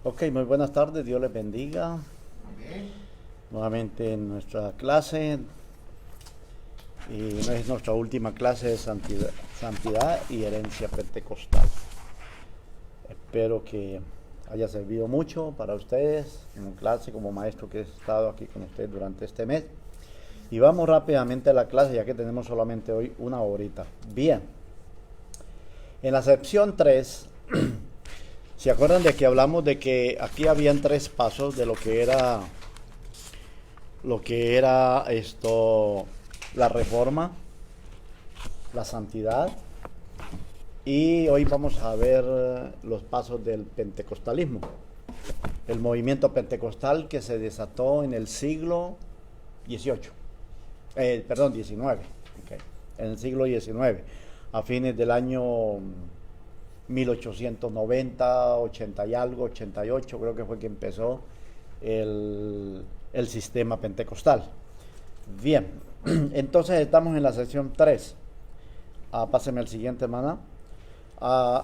Ok, muy buenas tardes, Dios les bendiga. Amén. Nuevamente en nuestra clase, y es nuestra última clase de santidad y herencia pentecostal. Espero que haya servido mucho para ustedes en clase como maestro que he estado aquí con ustedes durante este mes. Y vamos rápidamente a la clase ya que tenemos solamente hoy una horita. Bien, en la sección 3, ¿se acuerdan de que hablamos de que aquí habían tres pasos de lo que era la reforma, la santidad, y hoy vamos a ver los pasos del pentecostalismo, el movimiento pentecostal que se desató en el siglo XVIII, perdón, XIX, okay, en el siglo XIX, a fines del año 1890, 80 y algo, 88, creo que fue que empezó el sistema pentecostal. Bien, entonces estamos en la sección 3. Páseme al siguiente, hermana.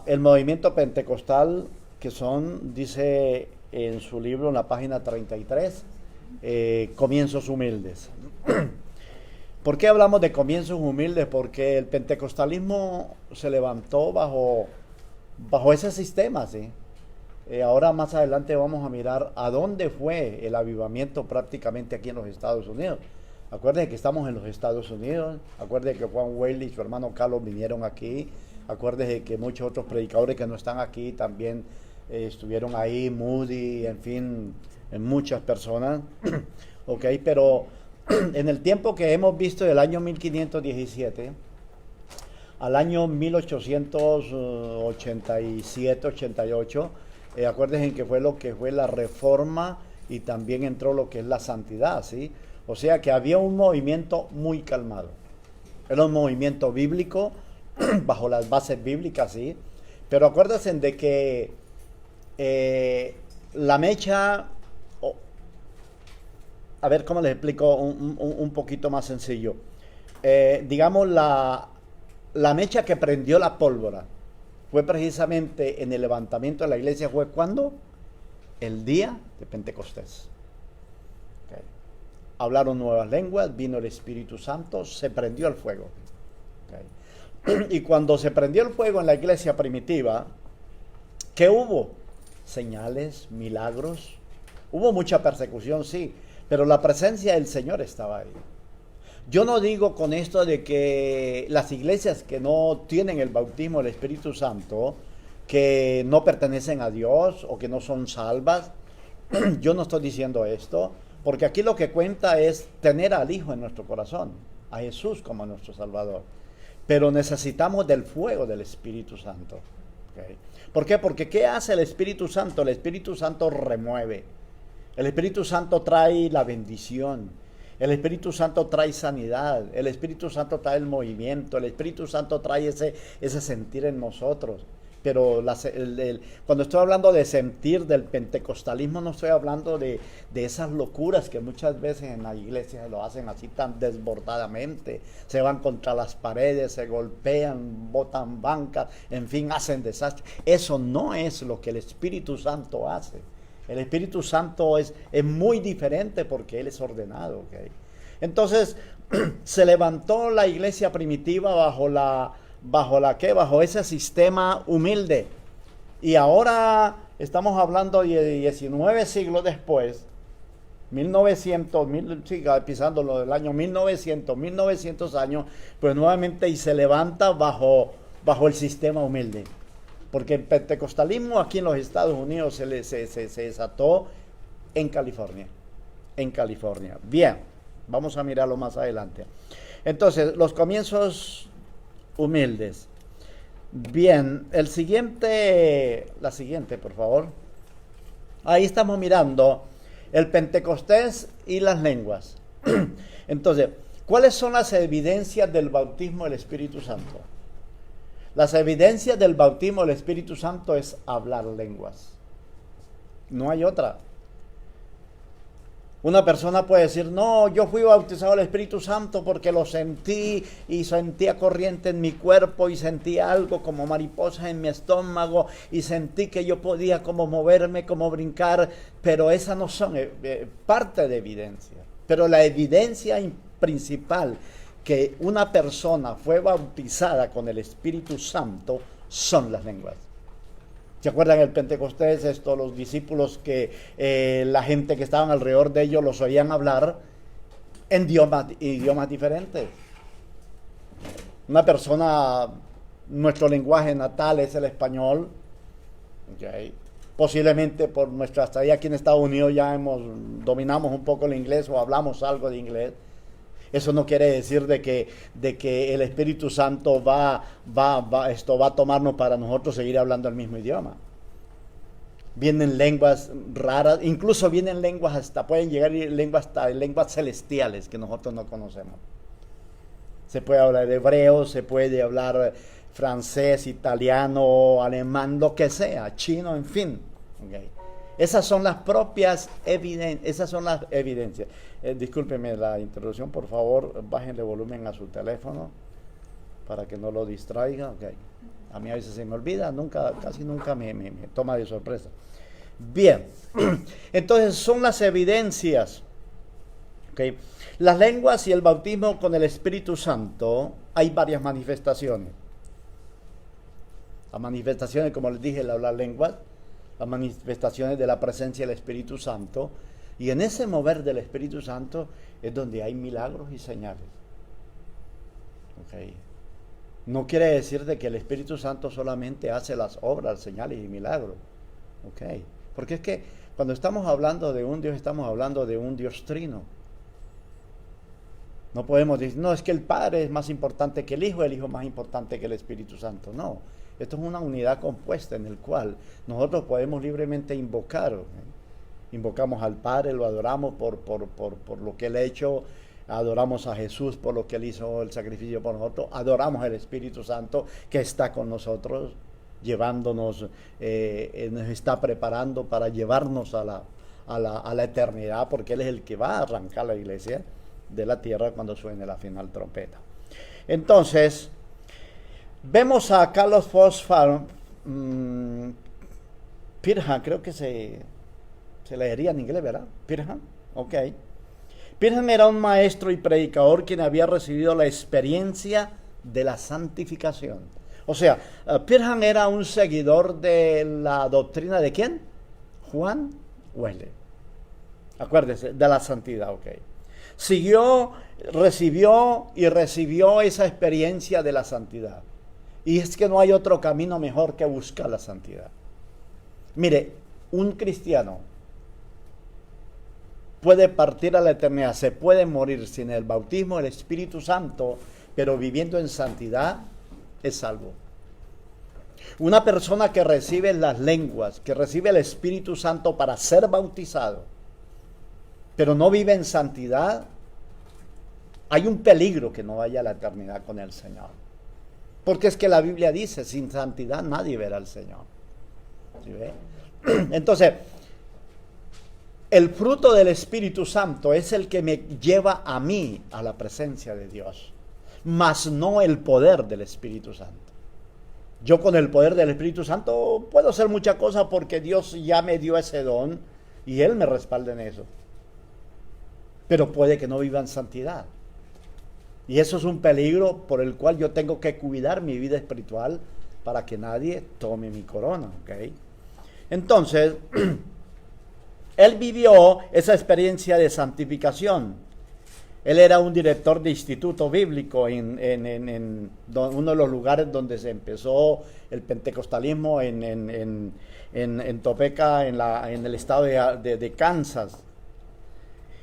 El movimiento pentecostal, que dice en su libro, en la página 33, comienzos humildes. ¿Por qué hablamos de comienzos humildes? Porque el pentecostalismo se levantó bajo ese sistema, ¿sí? Ahora más adelante vamos a mirar a dónde fue el avivamiento prácticamente aquí en los Estados Unidos. Acuérdense que estamos en los Estados Unidos, acuérdense que Juan Wesley y su hermano Carlos vinieron aquí, acuérdense que muchos otros predicadores que no están aquí también estuvieron ahí, Moody, en fin, en muchas personas. Ok, pero en el tiempo que hemos visto del año 1517 al año 1887-88, acuérdense que fue lo que fue la reforma y también entró lo que es la santidad, ¿sí? O sea que había un movimiento muy calmado. Era un movimiento bíblico, bajo las bases bíblicas, ¿sí? Pero acuérdense de que la mecha, a ver cómo les explico un poquito más sencillo. Digamos, la mecha que prendió la pólvora fue precisamente en el levantamiento de la iglesia. ¿Fue cuándo? El día de Pentecostés. Okay. Hablaron nuevas lenguas, vino el Espíritu Santo, se prendió el fuego. Okay. Y cuando se prendió el fuego en la iglesia primitiva, ¿qué hubo? Señales, milagros. Hubo mucha persecución, sí, pero la presencia del Señor estaba ahí. Yo no digo con esto de que las iglesias que no tienen el bautismo del Espíritu Santo, que no pertenecen a Dios o que no son salvas. Yo no estoy diciendo esto, porque aquí lo que cuenta es tener al Hijo en nuestro corazón, a Jesús como nuestro Salvador. Pero necesitamos del fuego del Espíritu Santo. ¿Okay? ¿Por qué? Porque ¿qué hace el Espíritu Santo? El Espíritu Santo remueve. El Espíritu Santo trae la bendición. El Espíritu Santo trae sanidad, el Espíritu Santo trae el movimiento, el Espíritu Santo trae ese sentir en nosotros. Pero cuando estoy hablando de sentir del pentecostalismo, no estoy hablando de esas locuras que muchas veces en la iglesia lo hacen así tan desbordadamente. Se van contra las paredes, se golpean, botan bancas, en fin, hacen desastre. Eso no es lo que el Espíritu Santo hace. El Espíritu Santo es muy diferente porque Él es ordenado. ¿Okay? Entonces, se levantó la iglesia primitiva bajo ese sistema humilde. Y ahora estamos hablando de 19 siglos después, 1900, pisando lo del año 1900 años, pues nuevamente y se levanta bajo el sistema humilde. Porque el pentecostalismo aquí en los Estados Unidos se desató en California. En California. Bien, vamos a mirarlo más adelante. Entonces, los comienzos humildes. Bien, la siguiente, por favor. Ahí estamos mirando el Pentecostés y las lenguas. Entonces, ¿cuáles son las evidencias del bautismo del Espíritu Santo? Las evidencias del bautismo del Espíritu Santo es hablar lenguas. No hay otra. Una persona puede decir, no, yo fui bautizado al Espíritu Santo porque lo sentí y sentía corriente en mi cuerpo y sentí algo como mariposas en mi estómago y sentí que yo podía como moverme, como brincar, pero esas no son parte de evidencia. Pero la evidencia principal que una persona fue bautizada con el Espíritu Santo son las lenguas. ¿Se acuerdan el Pentecostés? Los discípulos que la gente que estaban alrededor de ellos los oían hablar en idiomas diferentes. Una persona, nuestro lenguaje natal es el español. Okay. Posiblemente por nuestra estadía aquí en Estados Unidos ya dominamos un poco el inglés o hablamos algo de inglés. Eso no quiere decir de que el Espíritu Santo va a tomarnos para nosotros seguir hablando el mismo idioma. Vienen lenguas raras, incluso vienen lenguas pueden llegar lenguas celestiales que nosotros no conocemos. Se puede hablar hebreo, se puede hablar francés, italiano, alemán, lo que sea, chino, en fin. Okay. Esas son las evidencias. Discúlpeme la interrupción, por favor, bájenle volumen a su teléfono para que no lo distraiga. Okay. A mí a veces se me olvida, casi nunca me toma de sorpresa. Bien, entonces son las evidencias. Okay. Las lenguas y el bautismo con el Espíritu Santo, hay varias manifestaciones. Las manifestaciones, como les dije, el hablar lenguas, las manifestaciones de la presencia del Espíritu Santo, y en ese mover del Espíritu Santo es donde hay milagros y señales. Okay. No quiere decir de que el Espíritu Santo solamente hace las obras, señales y milagros. Okay. Porque es que cuando estamos hablando de un Dios, estamos hablando de un Dios trino. No podemos decir, no, es que el Padre es más importante que el Hijo más importante que el Espíritu Santo. No, esto es una unidad compuesta en el cual nosotros podemos libremente invocar. Invocamos al Padre, lo adoramos por lo que Él ha hecho, adoramos a Jesús por lo que Él hizo, el sacrificio por nosotros, adoramos al Espíritu Santo que está con nosotros, llevándonos, nos está preparando para llevarnos a la eternidad, porque Él es el que va a arrancar la iglesia de la tierra cuando suene la final trompeta. Entonces, vemos a Carlos Fosfar Pirham, creo que se leería en inglés, ¿verdad? Pirham, ok. Pirham era un maestro y predicador quien había recibido la experiencia de la santificación. O sea, Pirham era un seguidor de la doctrina de ¿quién? Juan Wesley. Acuérdese, de la santidad, ok. Recibió esa experiencia de la santidad. Y es que no hay otro camino mejor que buscar la santidad. Mire, un cristiano puede partir a la eternidad, se puede morir sin el bautismo del Espíritu Santo, pero viviendo en santidad es salvo. Una persona que recibe las lenguas, que recibe el Espíritu Santo para ser bautizado, pero no vive en santidad, hay un peligro que no vaya a la eternidad con el Señor. Porque es que la Biblia dice, sin santidad nadie verá al Señor. ¿Sí ve? Entonces, el fruto del Espíritu Santo es el que me lleva a mí a la presencia de Dios, mas no el poder del Espíritu Santo. Yo con el poder del Espíritu Santo puedo hacer muchas cosas porque Dios ya me dio ese don y Él me respalda en eso. Pero puede que no viva en santidad. Y eso es un peligro por el cual yo tengo que cuidar mi vida espiritual para que nadie tome mi corona. ¿Okay? Entonces, él vivió esa experiencia de santificación. Él era un director de instituto bíblico en uno de los lugares donde se empezó el pentecostalismo en Topeka, en el estado de Kansas.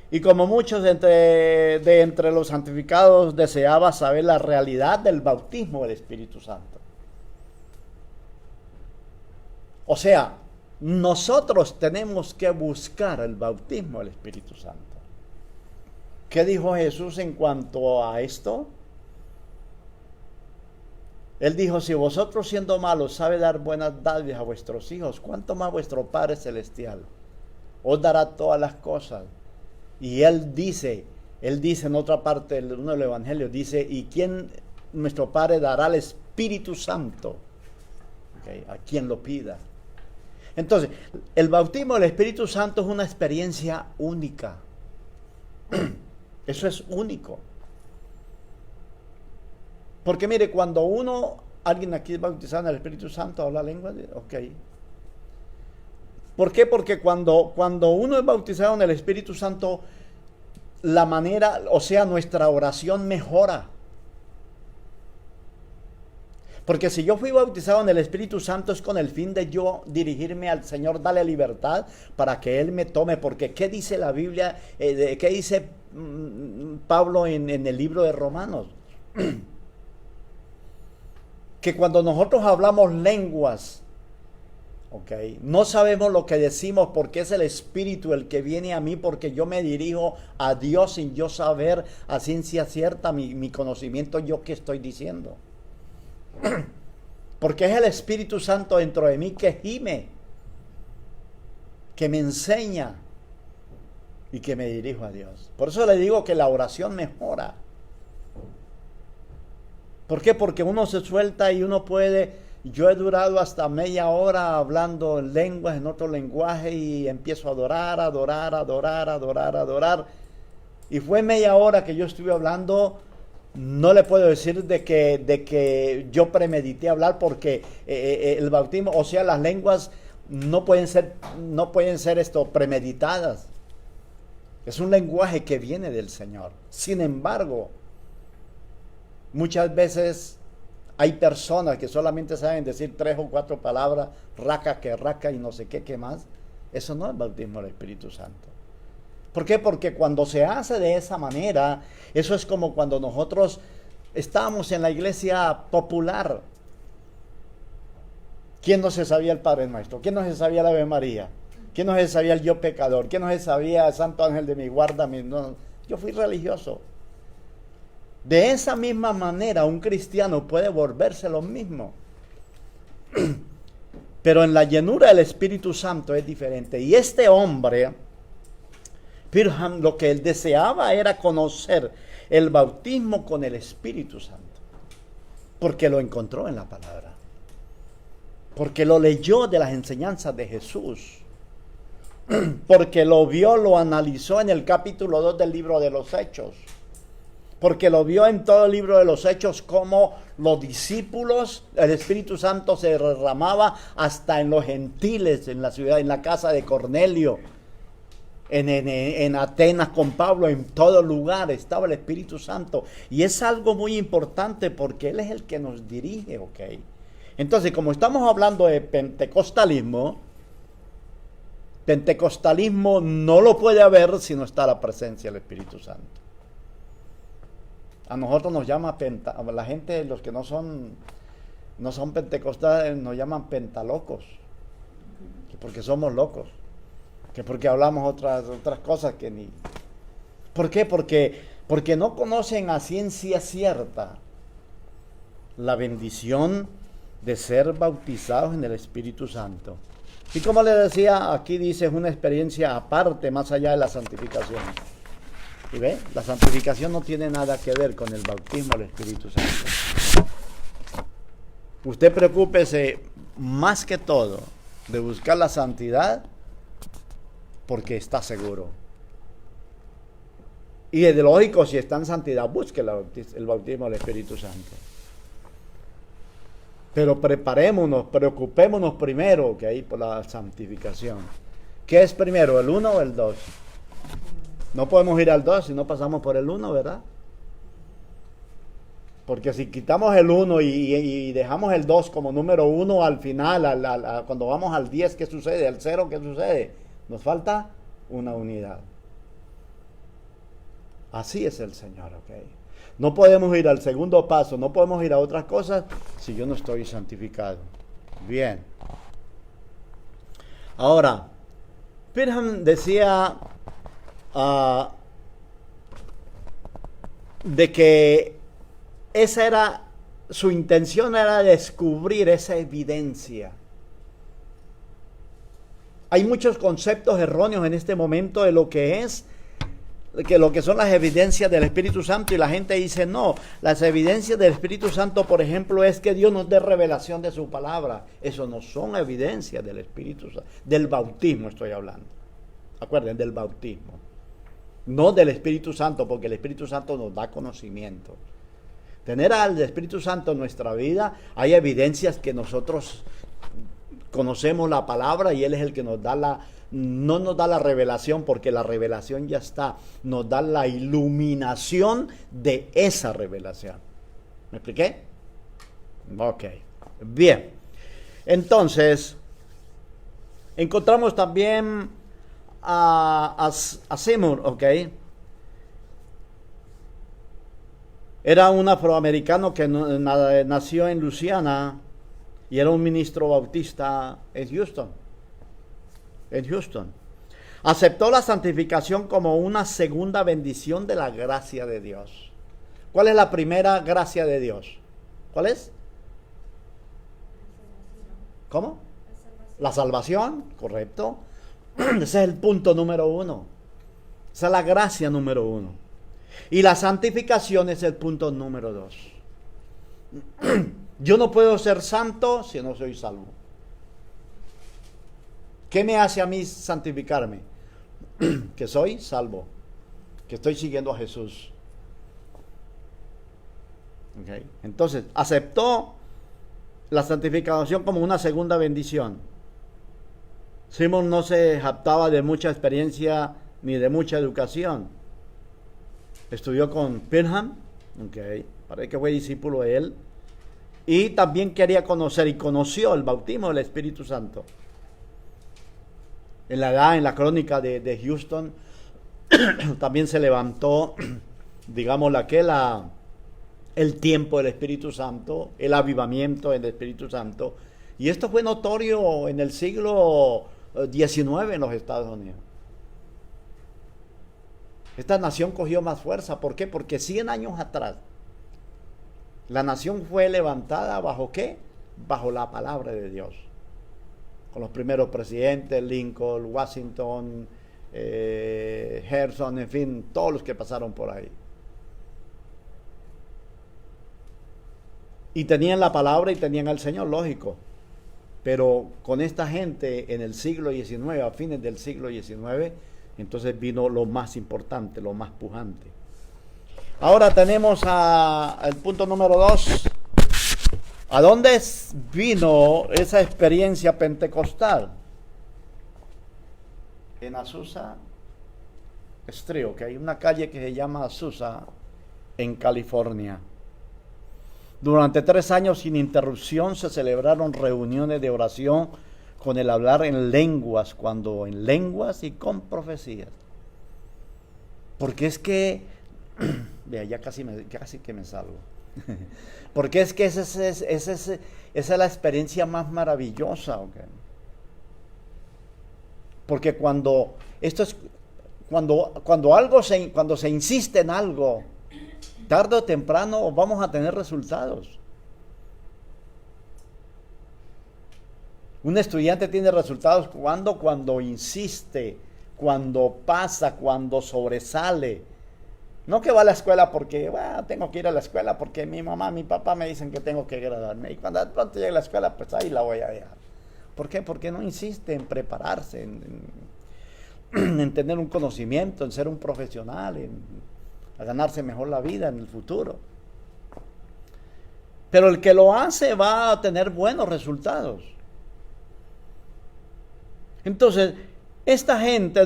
Y como muchos entre los santificados deseaba saber la realidad del bautismo del Espíritu Santo. O sea, nosotros tenemos que buscar el bautismo del Espíritu Santo. ¿Qué dijo Jesús en cuanto a esto? Él dijo, si vosotros siendo malos sabe dar buenas dádivas a vuestros hijos, ¿cuánto más vuestro Padre Celestial os dará todas las cosas Y él dice en otra parte, en uno de los evangelios, dice, ¿y quién nuestro Padre dará el Espíritu Santo? Okay, a quien lo pida. Entonces, el bautismo del Espíritu Santo es una experiencia única. Eso es único. Porque mire, cuando alguien aquí es bautizado en el Espíritu Santo, habla lengua, ok. ¿Por qué? Porque cuando uno es bautizado en el Espíritu Santo, la manera, o sea, nuestra oración mejora. Porque si yo fui bautizado en el Espíritu Santo es con el fin de yo dirigirme al Señor, darle libertad para que Él me tome. Porque ¿qué dice la Biblia? ¿Qué dice Pablo en el libro de Romanos? Que cuando nosotros hablamos lenguas, okay, no sabemos lo que decimos porque es el Espíritu el que viene a mí, porque yo me dirijo a Dios sin yo saber a ciencia cierta mi conocimiento, yo qué estoy diciendo. Porque es el Espíritu Santo dentro de mí que gime, que me enseña y que me dirijo a Dios. Por eso le digo que la oración mejora. ¿Por qué? Porque uno se suelta y uno puede. Yo he durado hasta media hora hablando en lenguas, en otro lenguaje, y empiezo a adorar. Y fue media hora que yo estuve hablando. No le puedo decir de que yo premedité hablar, porque el bautismo, o sea, las lenguas no pueden ser premeditadas. Es un lenguaje que viene del Señor. Sin embargo, muchas veces hay personas que solamente saben decir 3 o 4 palabras, raca y no sé qué más. Eso no es bautismo del Espíritu Santo. ¿Por qué? Porque cuando se hace de esa manera, eso es como cuando nosotros estábamos en la iglesia popular. ¿Quién no se sabía el Padre Nuestro? ¿Quién no se sabía la Ave María? ¿Quién no se sabía el Yo Pecador? ¿Quién no se sabía el Santo Ángel de mi guarda? No, yo fui religioso. De esa misma manera, un cristiano puede volverse lo mismo. Pero en la llenura del Espíritu Santo es diferente. Y este hombre, Pirham, lo que él deseaba era conocer el bautismo con el Espíritu Santo. Porque lo encontró en la palabra. Porque lo leyó de las enseñanzas de Jesús. Porque lo vio, lo analizó en el capítulo 2 del libro de los Hechos. Porque lo vio en todo el libro de los Hechos, como los discípulos, el Espíritu Santo se derramaba hasta en los gentiles, en la ciudad, en la casa de Cornelio, en Atenas con Pablo, en todo lugar estaba el Espíritu Santo. Y es algo muy importante porque Él es el que nos dirige, ¿ok? Entonces, como estamos hablando de pentecostalismo no lo puede haber si no está la presencia del Espíritu Santo. A nosotros nos llama a la gente, los que no son pentecostales, nos llaman pentalocos, porque somos locos, que porque hablamos otras cosas que ni. ¿Por qué? Porque no conocen a ciencia cierta la bendición de ser bautizados en el Espíritu Santo. Y como les decía, aquí dice, es una experiencia aparte, más allá de la santificación. ¿Y ve? La santificación no tiene nada que ver con el bautismo del Espíritu Santo. Usted preocúpese más que todo de buscar la santidad porque está seguro. Y es lógico, si está en santidad, busque el bautismo del Espíritu Santo. Pero preocupémonos primero, ¿okay?, por la santificación. ¿Qué es primero, el 1 o el 2? No podemos ir al 2 si no pasamos por el 1, ¿verdad? Porque si quitamos el 1 y dejamos el 2 como número 1 al final, cuando vamos al 10, ¿qué sucede? Al 0, ¿qué sucede? Nos falta una unidad. Así es el Señor, ¿ok? No podemos ir al segundo paso, no podemos ir a otras cosas si yo no estoy santificado. Bien. Ahora, Pirham decía de que esa era su intención, era descubrir esa evidencia. Hay muchos conceptos erróneos en este momento de lo que es que lo que son las evidencias del Espíritu Santo, y la gente dice no, las evidencias del Espíritu Santo, por ejemplo, es que Dios nos dé revelación de su palabra. Eso no son evidencias del Espíritu Santo, del bautismo estoy hablando. Acuérdense, del bautismo, no del Espíritu Santo, porque el Espíritu Santo nos da conocimiento. Tener al Espíritu Santo en nuestra vida, hay evidencias que nosotros conocemos la palabra y Él es el que nos da no nos da la revelación, porque la revelación ya está, nos da la iluminación de esa revelación. ¿Me expliqué? Ok, bien. Entonces, encontramos también a Seymour, ok. Era un afroamericano que nació en Luisiana y era un ministro bautista en Houston. Aceptó la santificación como una segunda bendición de la gracia de Dios. ¿Cuál es la primera gracia de Dios? ¿Cuál es? ¿Cómo? La salvación, correcto. Ese es el punto número 1. Esa es la gracia número 1. Y la santificación es el punto número 2. Yo no puedo ser santo si no soy salvo. ¿Qué me hace a mí santificarme? Que soy salvo, que estoy siguiendo a Jesús. Okay. Entonces, aceptó la santificación como una segunda bendición. Simón no se jactaba de mucha experiencia ni de mucha educación. Estudió con Pinham, okay, parece que fue discípulo de él, y también quería conocer y conoció el bautismo del Espíritu Santo. En la crónica de Houston, también se levantó, digamos, el tiempo del Espíritu Santo, el avivamiento del Espíritu Santo. Y esto fue notorio en el siglo XIX en los Estados Unidos. Esta nación cogió más fuerza. ¿Por qué? Porque 100 años atrás, la nación fue levantada ¿bajo qué? Bajo la palabra de Dios. Con los primeros presidentes, Lincoln, Washington, Harrison, en fin, todos los que pasaron por ahí. Y tenían la palabra y tenían al Señor, lógico. Pero con esta gente en el siglo XIX, a fines del siglo XIX, entonces vino lo más importante, lo más pujante. Ahora tenemos el punto número 2. ¿A dónde vino esa experiencia pentecostal? En Azusa Street, que hay una calle que se llama Azusa en California. Durante 3 años sin interrupción se celebraron reuniones de oración con el hablar en lenguas, cuando en lenguas y con profecías. Porque es que, vea, ya casi que me salgo. Porque es que esa es la experiencia más maravillosa, okay. Porque cuando se insiste en algo, tarde o temprano vamos a tener resultados. Un estudiante tiene resultados cuando insiste, cuando pasa, cuando sobresale. No que va a la escuela porque tengo que ir a la escuela porque mi mamá, mi papá me dicen que tengo que graduarme. Y cuando de pronto llegue a la escuela, pues ahí la voy a dejar. ¿Por qué? Porque no insiste en prepararse, en tener un conocimiento, en ser un profesional, a ganarse mejor la vida en el futuro. Pero el que lo hace va a tener buenos resultados. Entonces, esta gente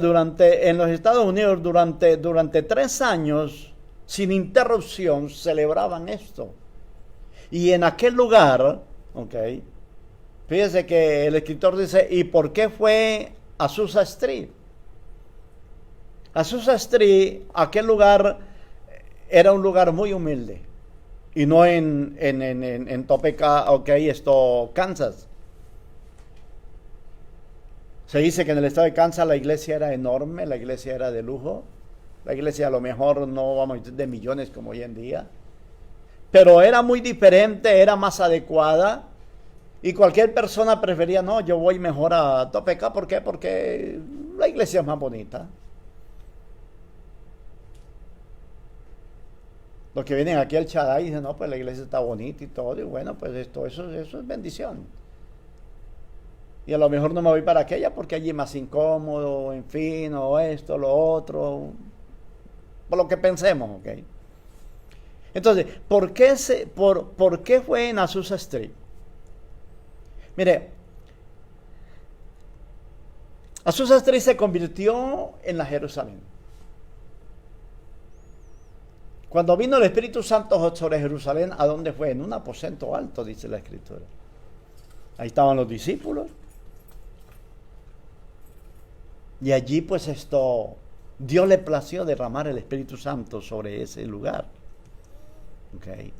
en los Estados Unidos durante 3 años, sin interrupción, celebraban esto. Y en aquel lugar, okay, fíjese que el escritor dice, ¿y por qué fue Azusa Street? Azusa Street, aquel lugar, era un lugar muy humilde. Y no en Topeka, Kansas. Se dice que en el estado de Kansas la iglesia era enorme, la iglesia era de lujo. La iglesia a lo mejor no vamos a decir de millones como hoy en día. Pero era muy diferente, era más adecuada. Y cualquier persona prefería, no, yo voy mejor a Topeka. ¿Por qué? Porque la iglesia es más bonita. Los que vienen aquí al Shaddai dicen, no, pues la iglesia está bonita y todo, y bueno, pues eso es bendición. Y a lo mejor no me voy para aquella porque allí es más incómodo, en fin, o esto, lo otro, por lo que pensemos, ¿ok? Entonces, ¿por qué fue en Azusa Street? Mire, Azusa Street se convirtió en la Jerusalén. Cuando vino el Espíritu Santo sobre Jerusalén, ¿a dónde fue? En un aposento alto, dice la Escritura. Ahí estaban los discípulos. Y allí pues Dios le plació derramar el Espíritu Santo sobre ese lugar. Okay.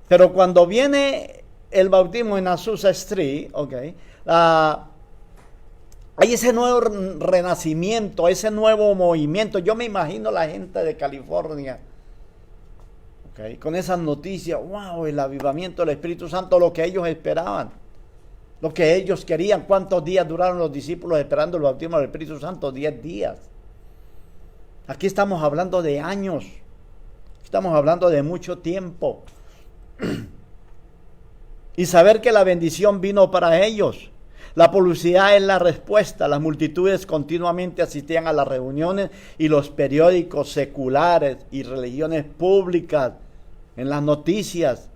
Pero cuando viene el bautismo en Azusa Street, okay, hay ese nuevo renacimiento, ese nuevo movimiento. Yo me imagino la gente de California, okay, con esas noticias, wow, el avivamiento del Espíritu Santo, lo que ellos esperaban, lo que ellos querían. ¿Cuántos días duraron los discípulos esperando el bautismo del Espíritu Santo? 10 días. Aquí estamos hablando de años, estamos hablando de mucho tiempo. Y saber que la bendición vino para ellos. La publicidad es la respuesta. Las multitudes continuamente asistían a las reuniones y los periódicos seculares y religiones públicas, en las noticias.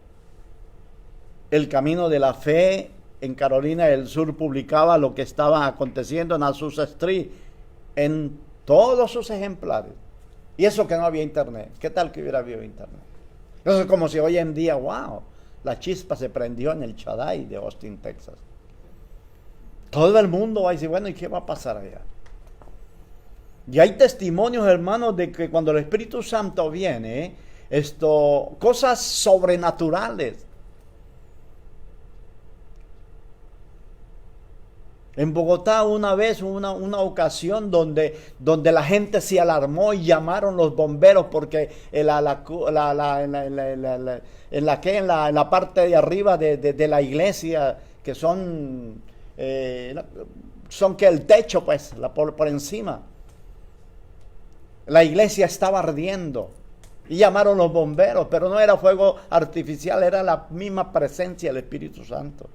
El Camino de la Fe en Carolina del Sur publicaba lo que estaba aconteciendo en Azusa Street en todos sus ejemplares. Y eso que no había internet. ¿Qué tal que hubiera habido internet? Eso es como si hoy en día, wow, la chispa se prendió en el Shaddai de Austin, Texas. Todo el mundo va a decir, bueno, ¿y qué va a pasar allá? Y hay testimonios, hermanos, de que cuando el Espíritu Santo viene, cosas sobrenaturales. En Bogotá una vez, una ocasión donde la gente se alarmó y llamaron los bomberos porque en la parte de arriba de la iglesia, que son que el techo, pues, por encima, la iglesia estaba ardiendo y llamaron los bomberos, pero no era fuego artificial, era la misma presencia del Espíritu Santo.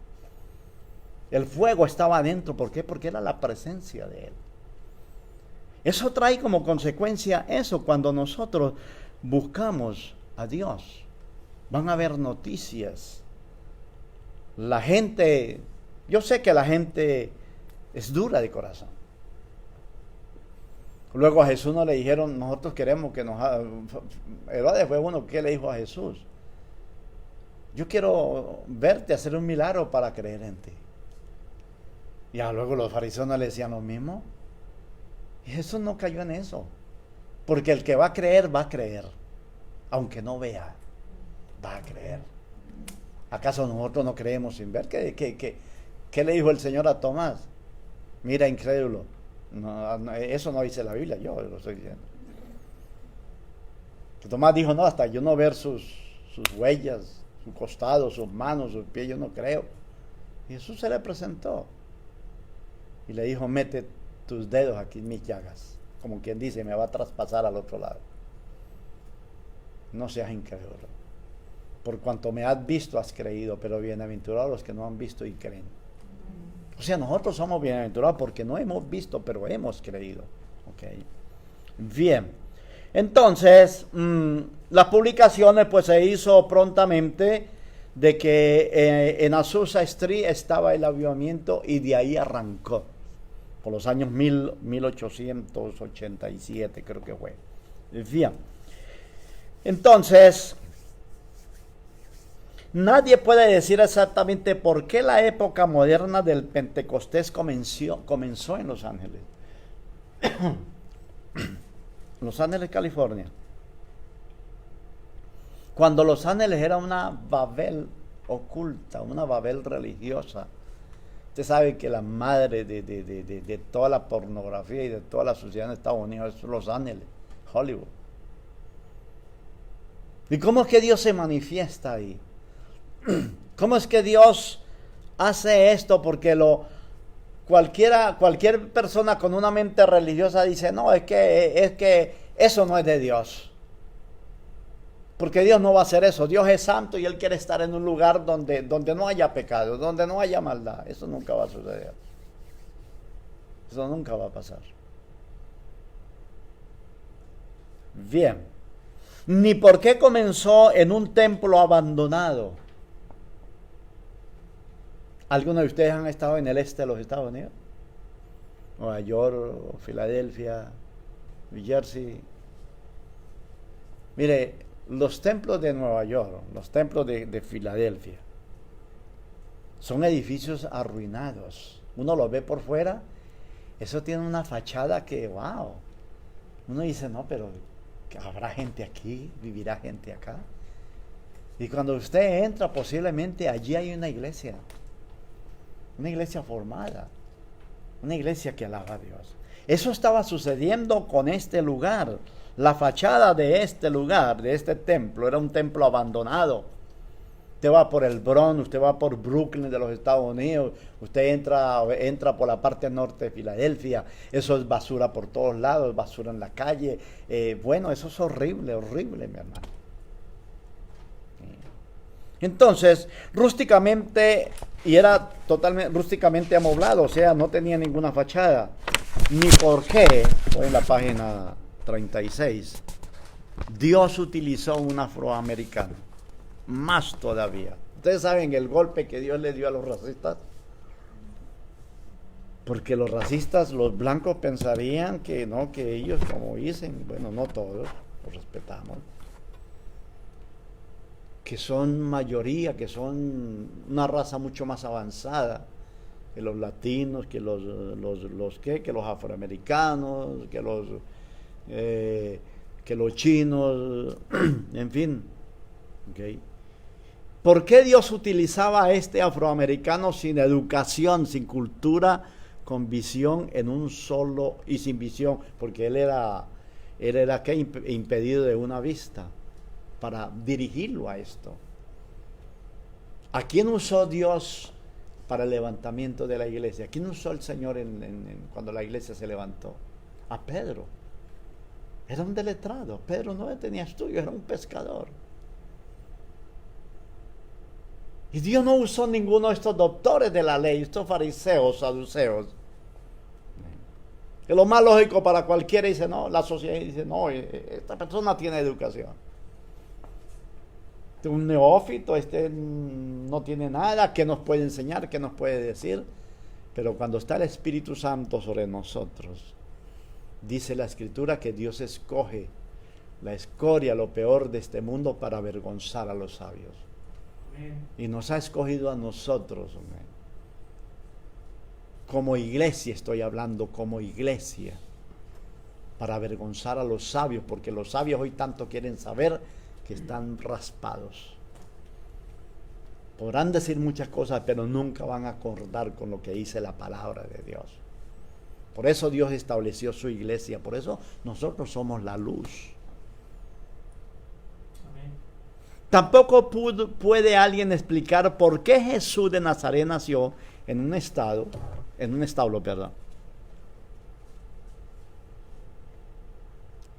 El fuego estaba adentro. ¿Por qué? Porque era la presencia de Él. Eso trae como consecuencia eso. Cuando nosotros buscamos a Dios, van a haber noticias. La gente, yo sé que la gente es dura de corazón. Luego a Jesús no le dijeron, nosotros queremos que nos haga. Herodes fue uno que le dijo a Jesús, yo quiero verte hacer un milagro para creer en ti. Ya luego los fariseos no le decían lo mismo. Y Jesús no cayó en eso. Porque el que va a creer, aunque no vea, va a creer. ¿Acaso nosotros no creemos sin ver? ¿Qué le dijo el Señor a Tomás? Mira, incrédulo. No, eso no dice la Biblia, yo lo estoy diciendo. Tomás dijo, no, hasta yo no ver sus huellas, su costado, sus manos, sus pies, yo no creo. Y Jesús se le presentó. Y le dijo, mete tus dedos aquí en mis llagas. Como quien dice, me va a traspasar al otro lado. No seas incrédulo. Por cuanto me has visto, has creído. Pero bienaventurados los que no han visto y creen. O sea, nosotros somos bienaventurados porque no hemos visto, pero hemos creído. ¿Okay? Bien. Entonces, las publicaciones pues se hizo prontamente de que en Azusa Street estaba el avivamiento y de ahí arrancó. Por los años 1887 creo que fue. Bien. Entonces, nadie puede decir exactamente por qué la época moderna del Pentecostés comenzó en Los Ángeles. Los Ángeles, California. Cuando Los Ángeles era una Babel oculta, una Babel religiosa. Usted sabe que la madre de toda la pornografía y de toda la sociedad en Estados Unidos es Los Ángeles, Hollywood. ¿Y cómo es que Dios se manifiesta ahí? ¿Cómo es que Dios hace esto? Porque cualquier persona con una mente religiosa dice, no, es que eso no es de Dios. Porque Dios no va a hacer eso. Dios es santo y Él quiere estar en un lugar donde no haya pecado, donde no haya maldad. Eso nunca va a suceder. Eso nunca va a pasar. Bien. Ni por qué comenzó en un templo abandonado. ¿Algunos de ustedes han estado en el este de los Estados Unidos? Nueva York, Filadelfia, New Jersey. Mire, los templos de Nueva York, los templos de Filadelfia, son edificios arruinados. Uno los ve por fuera, eso tiene una fachada que, wow. Uno dice, no, pero ¿habrá gente aquí? ¿Vivirá gente acá? Y cuando usted entra, posiblemente allí hay una iglesia formada, una iglesia que alaba a Dios. Eso estaba sucediendo con este lugar. La fachada de este lugar, de este templo, era un templo abandonado. Usted va por el Bronx, usted va por Brooklyn de los Estados Unidos, usted entra por la parte norte de Filadelfia, eso es basura por todos lados, basura en la calle. Bueno, eso es horrible, horrible, mi hermano. Entonces, rústicamente, y era totalmente rústicamente amoblado, o sea, no tenía ninguna fachada. Ni por qué, estoy en la página 36, Dios utilizó un afroamericano, más todavía. Ustedes saben el golpe que Dios le dio a los racistas, porque los racistas, los blancos pensarían que no, que ellos como dicen, bueno, no todos, los respetamos, que son mayoría, que son una raza mucho más avanzada que los latinos, que los afroamericanos, que los chinos, en fin. ¿Okay? ¿Por qué Dios utilizaba a este afroamericano sin educación, sin cultura, con visión en un solo y sin visión? Porque él era impedido de una vista, para dirigirlo a esto. ¿A quién usó Dios para el levantamiento de la iglesia? ¿A quién usó el Señor cuando la iglesia se levantó? A Pedro. Era un deletrado. Pedro no tenía estudio, era un pescador. Y Dios no usó ninguno de estos doctores de la ley, estos fariseos, saduceos. Que lo más lógico para cualquiera dice, no, la sociedad dice, no, esta persona tiene educación. Un neófito, no tiene nada, ¿qué nos puede enseñar? ¿Qué nos puede decir? Pero cuando está el Espíritu Santo sobre nosotros, dice la Escritura que Dios escoge la escoria, lo peor de este mundo, para avergonzar a los sabios. Amén. Y nos ha escogido a nosotros, amén. Como iglesia, estoy hablando como iglesia, para avergonzar a los sabios, porque los sabios hoy tanto quieren saber que están raspados. Podrán decir muchas cosas, pero nunca van a acordar con lo que dice la palabra de Dios. Por eso Dios estableció su iglesia, por eso nosotros somos la luz. Amén. Tampoco puede alguien explicar por qué Jesús de Nazaret nació en un establo, perdón.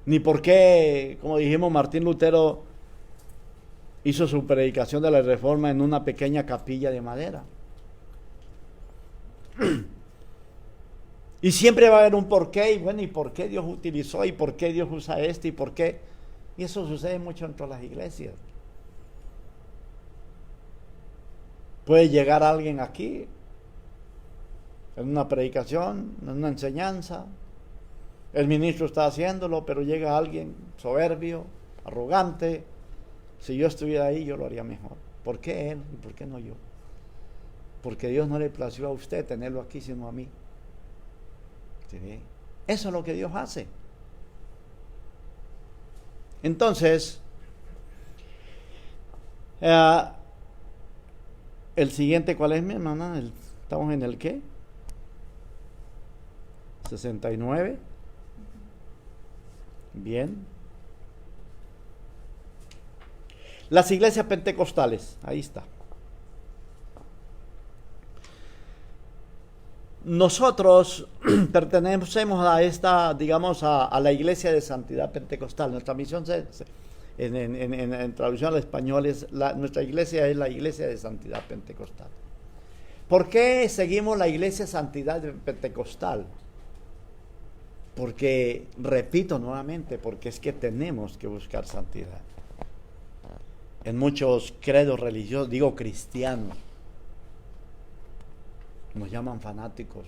Ni por qué, como dijimos, Martín Lutero hizo su predicación de la Reforma en una pequeña capilla de madera. Y siempre va a haber un porqué, y bueno, ¿y por qué Dios utilizó? ¿Y por qué Dios usa esto? ¿Y por qué? Y eso sucede mucho en todas las iglesias. Puede llegar alguien aquí, en una predicación, en una enseñanza, el ministro está haciéndolo, pero llega alguien soberbio, arrogante. Si yo estuviera ahí, yo lo haría mejor. ¿Por qué él y por qué no yo? Porque Dios no le plació a usted tenerlo aquí, sino a mí. ¿Sí? Eso es lo que Dios hace. Entonces, el siguiente, ¿cuál es, mi hermana? ¿Estamos en el qué? 69. Bien. Las iglesias pentecostales, ahí está. Nosotros pertenecemos a esta, digamos, a la iglesia de santidad pentecostal. Nuestra misión en traducción al español, nuestra iglesia es la iglesia de santidad pentecostal. ¿Por qué seguimos la iglesia de santidad pentecostal? Porque, repito nuevamente, porque es que tenemos que buscar santidad. En muchos credos religiosos, digo cristianos, nos llaman fanáticos.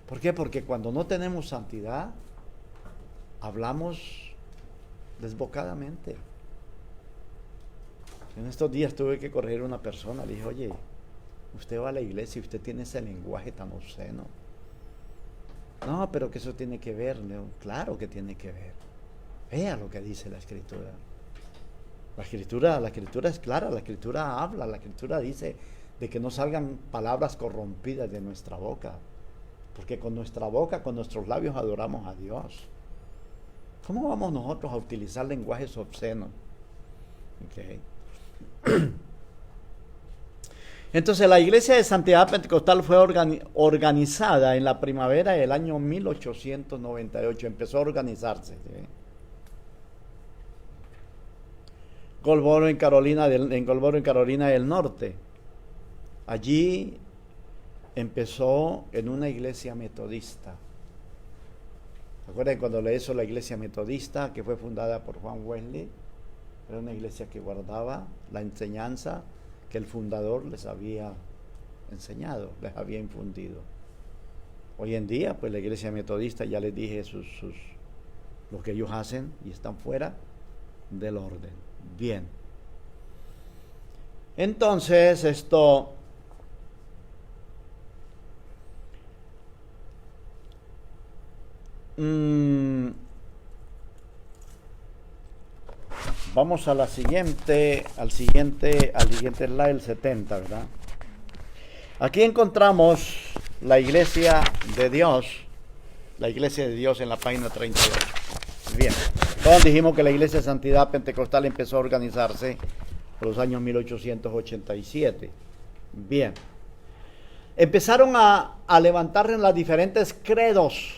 ¿Por qué? Porque cuando no tenemos santidad, hablamos desbocadamente. En estos días tuve que corregir a una persona. Le dije, oye, usted va a la iglesia y usted tiene ese lenguaje tan obsceno. No, pero que eso tiene que ver. No, claro que tiene que ver. Vea lo que dice la Escritura. La Escritura es clara, la Escritura habla, la Escritura dice de que no salgan palabras corrompidas de nuestra boca. Porque con nuestra boca, con nuestros labios adoramos a Dios. ¿Cómo vamos nosotros a utilizar lenguajes obscenos? Okay. Entonces la iglesia de Santidad Pentecostal fue organizada en la primavera del año 1898. Empezó a organizarse. ¿Sí? Goldsboro, en Carolina del Norte. Allí empezó en una iglesia metodista. ¿Recuerdan cuando le hizo la iglesia metodista, que fue fundada por Juan Wesley? Era una iglesia que guardaba la enseñanza que el fundador les había enseñado, les había infundido. Hoy en día, pues la iglesia metodista, ya les dije lo que ellos hacen y están fuera del orden. Bien. Entonces, vamos a la siguiente, al siguiente slide, el 70, ¿verdad? Aquí encontramos la iglesia de Dios en la página 38. Bien, todos dijimos que la iglesia de Santidad Pentecostal empezó a organizarse por los años 1887. Bien, empezaron a levantarse en las diferentes credos.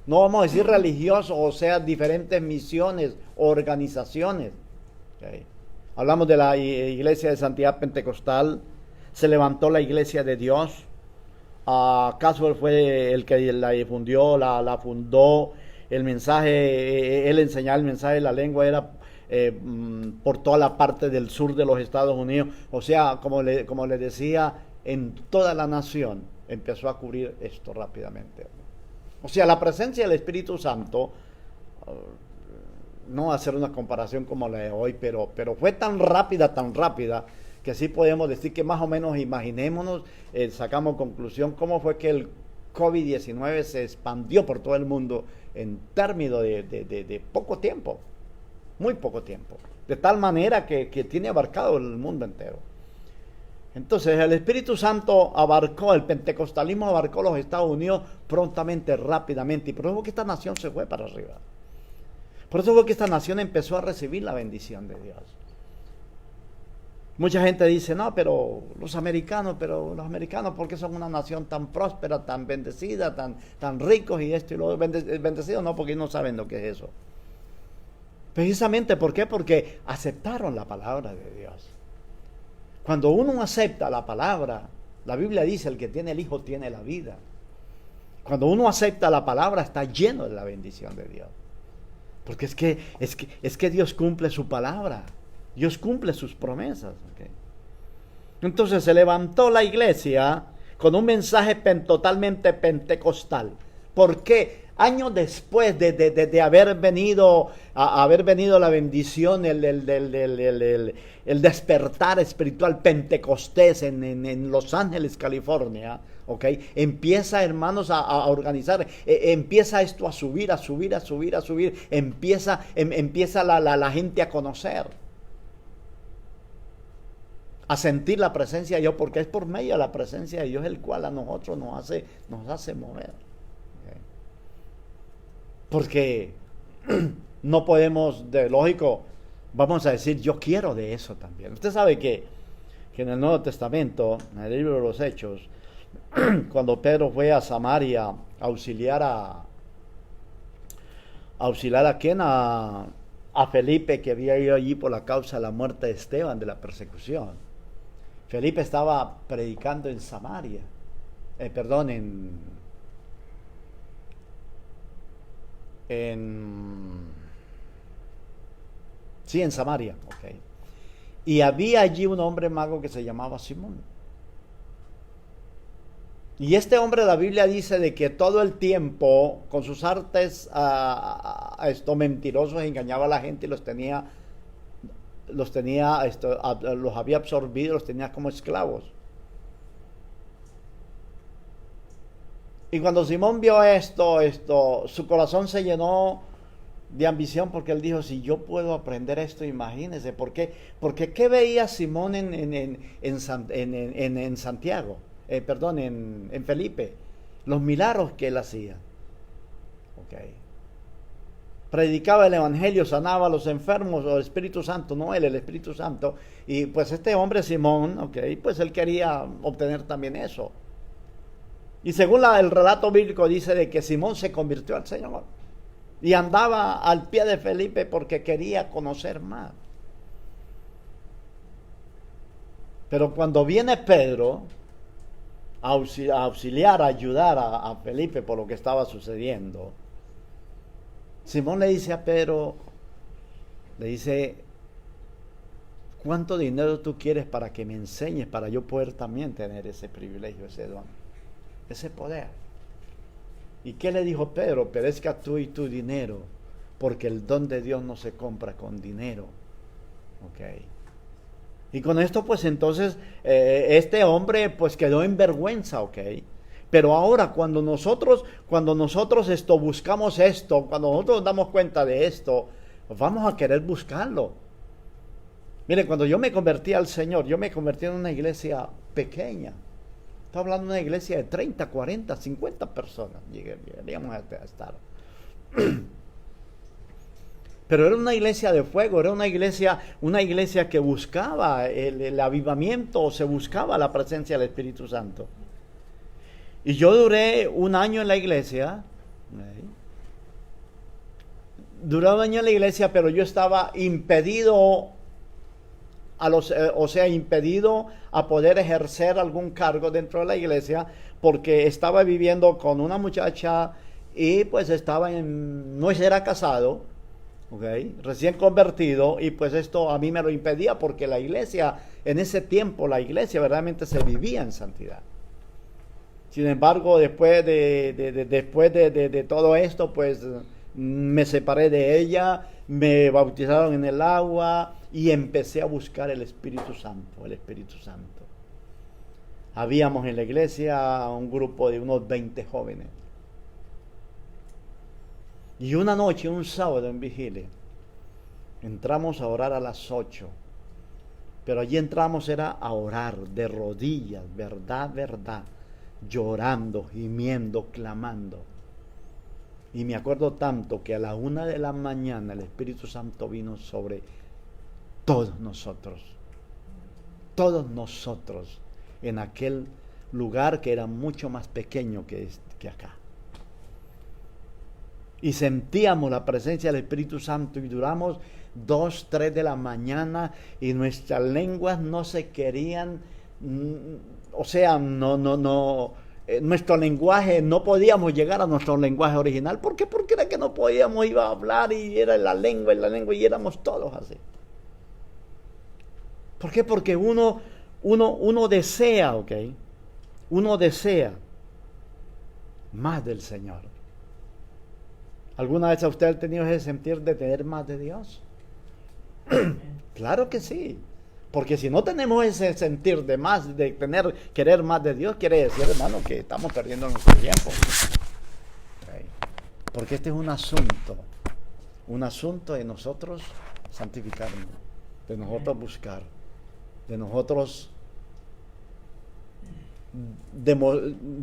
No vamos a decir religiosos, o sea, diferentes misiones, organizaciones. Okay. Hablamos de la iglesia de Santidad Pentecostal, se levantó la iglesia de Dios. Caswell fue el que la difundió, la fundó. El mensaje, él enseñaba el mensaje de la lengua, era por toda la parte del sur de los Estados Unidos. O sea, como le decía, en toda la nación empezó a cubrir esto rápidamente. O sea, la presencia del Espíritu Santo, no hacer una comparación como la de hoy, pero fue tan rápida, que sí podemos decir que más o menos imaginémonos, sacamos conclusión cómo fue que el COVID-19 se expandió por todo el mundo en términos de poco tiempo, muy poco tiempo, de tal manera que tiene abarcado el mundo entero. Entonces el Espíritu Santo el pentecostalismo abarcó los Estados Unidos prontamente, rápidamente, y por eso fue que esta nación se fue para arriba. Por eso fue que esta nación empezó a recibir la bendición de Dios. Mucha gente dice, no, pero los americanos, ¿por qué son una nación tan próspera, tan bendecida, tan ricos y esto y lo bendecidos? No, porque no saben lo que es eso. Precisamente, ¿por qué? Porque aceptaron la palabra de Dios. Cuando uno acepta la palabra, la Biblia dice, el que tiene el Hijo tiene la vida. Cuando uno acepta la palabra, está lleno de la bendición de Dios. Porque es que Dios cumple su palabra. Dios cumple sus promesas. ¿Okay? Entonces se levantó la iglesia con un mensaje totalmente pentecostal. ¿Por qué? Años después de haber venido la bendición, el despertar espiritual pentecostés en Los Ángeles, California, ¿okay? Empieza, hermanos, a organizar, empieza esto a subir, empieza la gente a conocer, a sentir la presencia de Dios, porque es por medio de la presencia de Dios el cual a nosotros nos hace mover. Porque no podemos, lógico, vamos a decir, yo quiero de eso también. Usted sabe que en el Nuevo Testamento, en el libro de los Hechos, cuando Pedro fue a Samaria a auxiliar auxiliar a quién, a Felipe, que había ido allí por la causa de la muerte de Esteban, de la persecución. Felipe estaba predicando en Samaria, en Samaria, ok. Y había allí un hombre mago que se llamaba Simón. Y este hombre, la Biblia dice de que todo el tiempo, con sus artes mentirosos, engañaba a la gente y los había absorbido, los tenía como esclavos. Y cuando Simón vio esto, su corazón se llenó de ambición, porque él dijo, si yo puedo aprender esto, imagínense. Porque ¿qué veía Simón en Santiago? En Felipe, los milagros que él hacía. Okay. Predicaba el evangelio, sanaba a los enfermos, o el Espíritu Santo, no él, el Espíritu Santo. Y pues este hombre Simón, okay, pues él quería obtener también eso. Y según el relato bíblico dice de que Simón se convirtió al Señor y andaba al pie de Felipe porque quería conocer más. Pero cuando viene Pedro a auxiliar, a ayudar a Felipe por lo que estaba sucediendo, Simón le dice a Pedro, le dice, ¿cuánto dinero tú quieres para que me enseñes, para yo poder también tener ese privilegio, ese don, ese poder? ¿Y qué le dijo Pedro? Perezca tú y tu dinero, porque el don de Dios no se compra con dinero. Ok. Y con esto pues entonces este hombre pues quedó en vergüenza, ok. Pero ahora cuando nosotros buscamos esto, cuando nosotros nos damos cuenta de esto, vamos a querer buscarlo. Mire, cuando yo me convertí al Señor, yo me convertí en una iglesia pequeña. Estaba hablando de una iglesia de 30, 40, 50 personas. Llegaríamos a estar. Pero era una iglesia de fuego, era una iglesia que buscaba el avivamiento, se buscaba la presencia del Espíritu Santo. Y yo duré un año en la iglesia. Duré un año en la iglesia, pero yo estaba impedido impedido a poder ejercer algún cargo dentro de la iglesia, porque estaba viviendo con una muchacha y pues no era casado, okay, recién convertido, y pues esto a mí me lo impedía, porque la iglesia, en ese tiempo la iglesia verdaderamente se vivía en santidad. Sin embargo, después de todo esto, pues me separé de ella, me bautizaron en el agua y empecé a buscar el Espíritu Santo, Habíamos en la iglesia un grupo de unos 20 jóvenes. Y una noche, un sábado en vigilia, entramos a orar a las 8. Pero allí entramos era a orar de rodillas, verdad, llorando, gimiendo, clamando. Y me acuerdo tanto que a la 1 de la mañana el Espíritu Santo vino sobre todos nosotros, en aquel lugar que era mucho más pequeño que acá. Y sentíamos la presencia del Espíritu Santo y duramos 2, 3 de la mañana y nuestras lenguas no se querían, nuestro lenguaje, no podíamos llegar a nuestro lenguaje original. ¿Por qué? Porque era que no podíamos, iba a hablar y era la lengua y éramos todos así. ¿Por qué? Porque uno desea, ¿ok? Uno desea más del Señor. ¿Alguna vez a usted ha tenido ese sentir de tener más de Dios? Claro que sí. Porque si no tenemos ese sentir de querer más de Dios, quiere decir, hermano, que estamos perdiendo nuestro tiempo. Okay. Porque este es un asunto de nosotros santificarnos, de nosotros buscar, de nosotros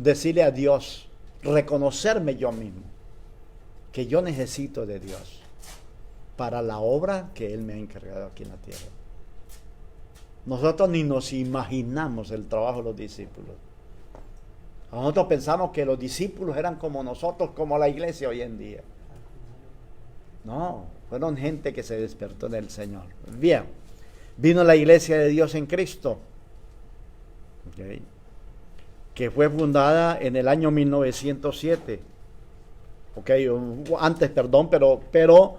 decirle a Dios, reconocerme yo mismo, que yo necesito de Dios para la obra que Él me ha encargado aquí en la tierra. Nosotros ni nos imaginamos el trabajo de los discípulos. Nosotros pensamos que los discípulos eran como nosotros, como la iglesia hoy en día. No, fueron gente que se despertó del Señor. Bien, vino la Iglesia de Dios en Cristo, ¿okay?, que fue fundada en el año 1907. Antes, perdón, pero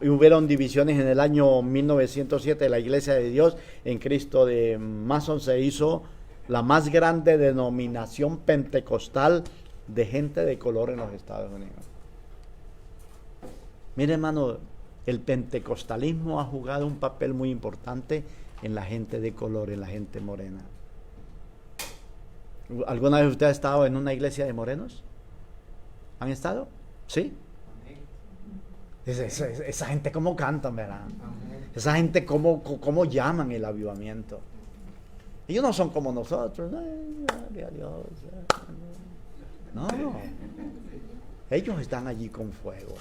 hubieron divisiones en el año 1907. La Iglesia de Dios en Cristo de Mason se hizo la más grande denominación pentecostal de gente de color en los Estados Unidos. Mire, hermano, el pentecostalismo ha jugado un papel muy importante en la gente de color, en la gente morena. ¿Alguna vez usted ha estado en una iglesia de morenos? ¿Han estado? ¿Sí? Esa gente cómo cantan, ¿verdad? Esa gente cómo llaman el avivamiento. Ellos no son como nosotros. Gloria a Dios. No. Ellos están allí con fuego.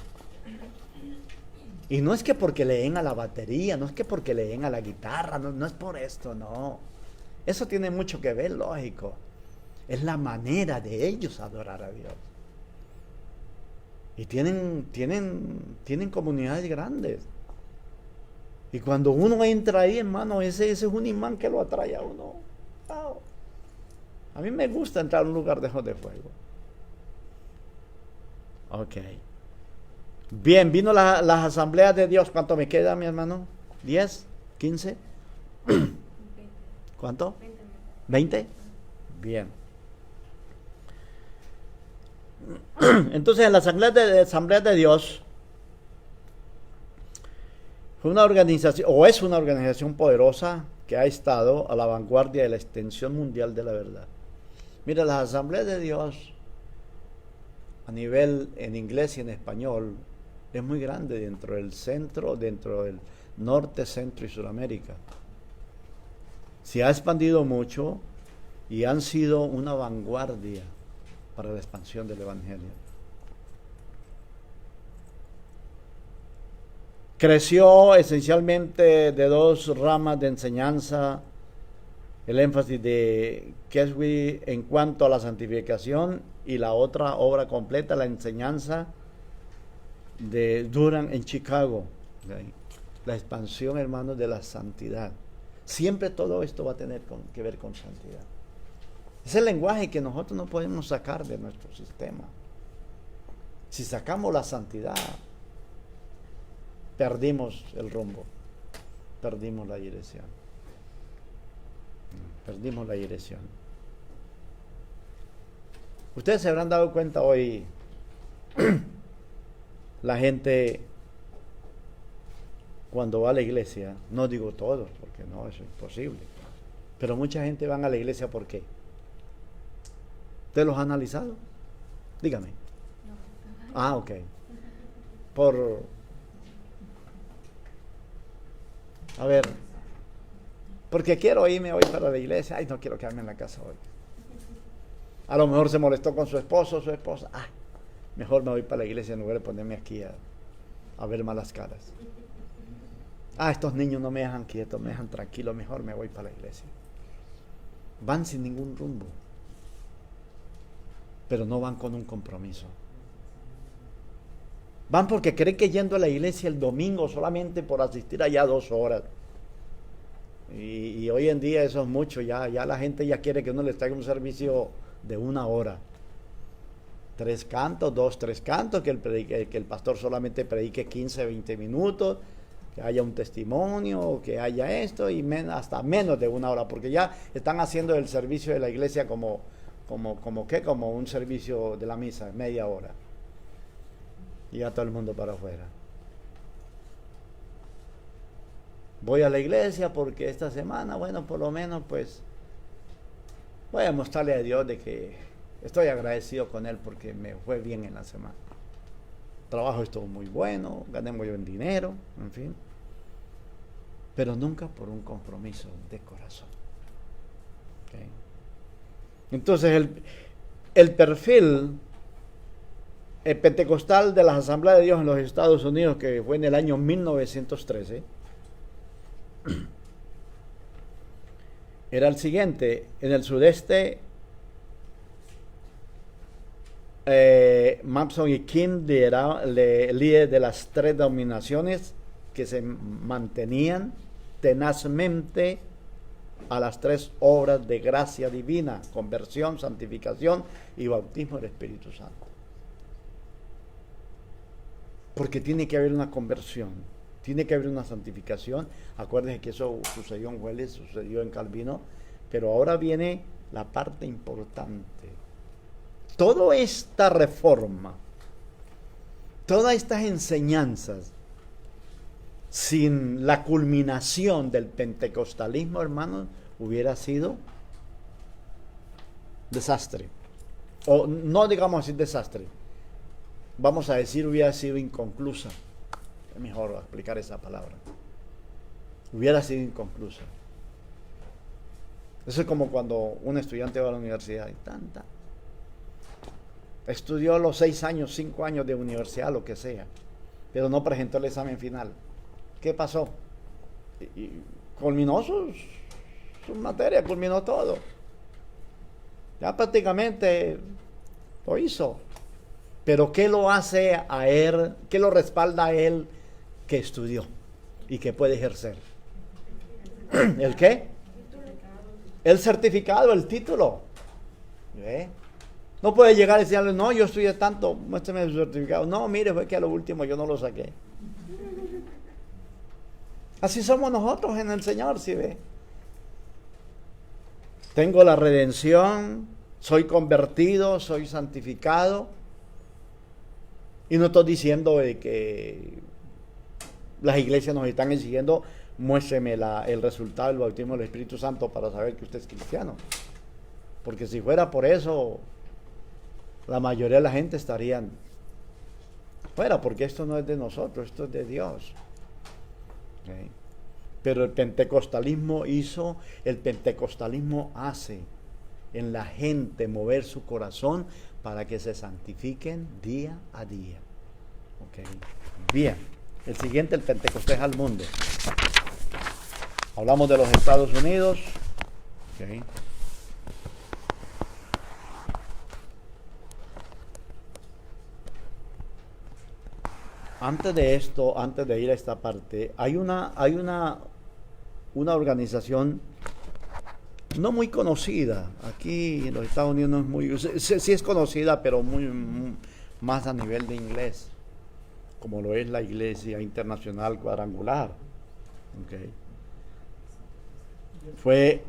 Y no es que porque leen a la batería, no es que porque leen a la guitarra, no es por esto, no. Eso tiene mucho que ver, lógico. Es la manera de ellos adorar a Dios. Y tienen comunidades grandes. Y cuando uno entra ahí, hermano, ese es un imán que lo atrae a uno. Wow. A mí me gusta entrar a un lugar de fuego. Ok. Bien, vino las asambleas de Dios. ¿Cuánto me queda, mi hermano? ¿10? ¿15? ¿Cuánto? 20. Bien. Entonces, en la asambleas de Dios fue una organización, o es una organización poderosa que ha estado a la vanguardia de la extensión mundial de la verdad. Mira, las asambleas de Dios a nivel en inglés y en español es muy grande dentro del centro, dentro del norte, centro y Sudamérica. Se ha expandido mucho y han sido una vanguardia para la expansión del Evangelio. Creció esencialmente de dos ramas de enseñanza, el énfasis de Keswick en cuanto a la santificación y la otra obra completa, la enseñanza de Durham en Chicago, ¿okay?, la expansión, hermanos, de la santidad. Siempre todo esto va a tener que ver con santidad. Es el lenguaje que nosotros no podemos sacar de nuestro sistema. Si sacamos la santidad, perdimos el rumbo, perdimos la dirección. Perdimos la dirección. Ustedes se habrán dado cuenta hoy, la gente cuando va a la iglesia, no digo todos, porque no, eso es imposible, pero mucha gente van a la iglesia, ¿por qué? ¿Usted los ha analizado? Dígame. Ah, ok. A ver, porque quiero irme hoy para la iglesia. Ay, no quiero quedarme en la casa hoy. A lo mejor se molestó con su esposo o su esposa. Ah, mejor me voy para la iglesia en lugar de ponerme aquí a ver malas caras. Ah, estos niños no me dejan quieto, me dejan tranquilo, mejor me voy para la iglesia. Van sin ningún rumbo, pero no van con un compromiso. Van porque creen que yendo a la iglesia el domingo solamente por asistir allá 2 horas. Y hoy en día eso es mucho, ya la gente ya quiere que uno les traiga un servicio de 1 hora. 3 cantos, 2, 3 cantos, que el pastor solamente predique 15, 20 minutos, que haya un testimonio, que haya esto, y hasta menos de 1 hora, porque ya están haciendo el servicio de la iglesia como un servicio de la misa, media hora. Y ya todo el mundo para afuera. Voy a la iglesia porque esta semana, bueno, por lo menos pues voy a mostrarle a Dios de que estoy agradecido con Él porque me fue bien en la semana. El trabajo estuvo muy bueno, gané muy buen dinero, en fin. Pero nunca por un compromiso de corazón. ¿Okay? Entonces el perfil pentecostal de las Asambleas de Dios en los Estados Unidos, que fue en el año 1913, era el siguiente. En el sudeste Mamson y King, líder de las tres denominaciones que se mantenían tenazmente a las tres obras de gracia divina: conversión, santificación y bautismo del Espíritu Santo. Porque tiene que haber una conversión, tiene que haber una santificación. Acuérdense que eso sucedió en Welles, sucedió en Calvino, pero ahora viene la parte importante. Toda esta reforma, todas estas enseñanzas, sin la culminación del pentecostalismo, hermanos, hubiera sido desastre. O no digamos así desastre, vamos a decir hubiera sido inconclusa. Es mejor explicar esa palabra. Hubiera sido inconclusa. Eso es como cuando un estudiante va a la universidad y estudió los 6 años, 5 años de universidad, lo que sea, pero no presentó el examen final. ¿Qué pasó? Y culminó sus materias, culminó todo. Ya prácticamente lo hizo. Pero ¿qué lo hace a él? ¿Qué lo respalda a él que estudió y que puede ejercer? ¿El qué? El certificado, el título. ¿Ve? No puede llegar y decirle, no, yo estudié tanto, muéstrame el certificado. No, mire, fue que a lo último yo no lo saqué. Así somos nosotros en el Señor, ¿sí ve? Tengo la redención, soy convertido, soy santificado. Y no estoy diciendo de que las iglesias nos están exigiendo, muéstreme el resultado del bautismo del Espíritu Santo para saber que usted es cristiano. Porque si fuera por eso, la mayoría de la gente estarían fuera, porque esto no es de nosotros, esto es de Dios. ¿Okay? Pero el pentecostalismo hace en la gente mover su corazón para que se santifiquen día a día. ¿Okay? Bien, el siguiente, el Pentecostés al mundo. Hablamos de los Estados Unidos. ¿Okay? Antes de esto, antes de ir a esta parte, hay una organización no muy conocida. Aquí en los Estados Unidos no es muy... Sí es conocida, pero muy más a nivel de inglés, como lo es la Iglesia Internacional Cuadrangular. Okay.